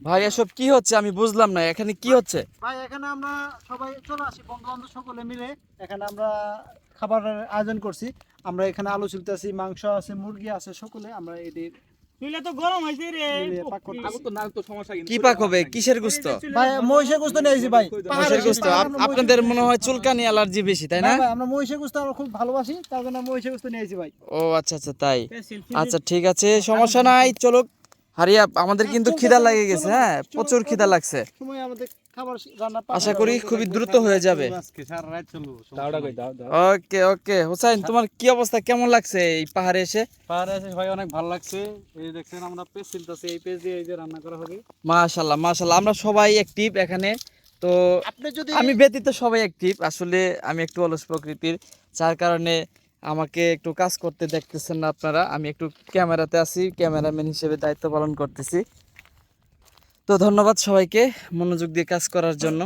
ভাই এসব কি হচ্ছে আমি বুঝলাম না, এখানে কি হচ্ছে? ভাই এখানে আমরা সবাই চলে আসি, বন্ধু বান্ধব সকলে মিলে এখানে আমরা খাবারের আয়োজন করছি। আমরা এখানে আলু ছিলতেছি, মাংস আছে, মুরগি আছে, সকলে আমরা এদের তুইলে তো গরম হইছে রে মিলিয়ে পাক করতেছি। কি পাক হবে, কিসের গোস্ত? ভাই মহিষের গোস্ত নিয়েছি ভাই, মহিষের গোস্ত। আপনাদের মনে হয় চুলকানি অ্যালার্জি বেশি, তাই না? ভাই আমরা মহিষের গোস্ত আমরা খুব ভালোবাসি, তার জন্য মহিষের গোস্ত নিয়েছি ভাই। ও আচ্ছা আচ্ছা, তাই। আচ্ছা ঠিক আছে, সমস্যা নাই, চলো। হারিয়া, আমাদের কিন্তু খিদা লাগে গেছে, হ্যাঁ প্রচুর খিদা লাগছে। সময় আমাদের খাবার রান্না আশা করি খুবই দ্রুত হয়ে যাবে। ওকে ওকে, হোসাইন তোমার কি অবস্থা, কেমন লাগছে এই পাহাড়ে এসে? পাহাড়ে এসে ভাই অনেক ভালো লাগছে। এই দেখছেন আমরা পেজ ছিলতেছি, এই পেজ দিয়ে এই যে রান্না করা হবে। মাশাআল্লাহ মাশাআল্লাহ, আমরা সবাই অ্যাক্টিভ এখানে। তো আপনি যদি আমি ব্যতীত সবাই অ্যাক্টিভ। আসলে আমি একটু অলস প্রকৃতির, যার কারণে আমাকে একটু কাজ করতে দেখতেছেন না আপনারা। আমি একটু ক্যামেরাতে আছি, ক্যামেরাম্যান হিসেবে দায়িত্ব পালন করতেছি। তো ধন্যবাদ সবাইকে মনোযোগ দিয়ে কাজ করার জন্য।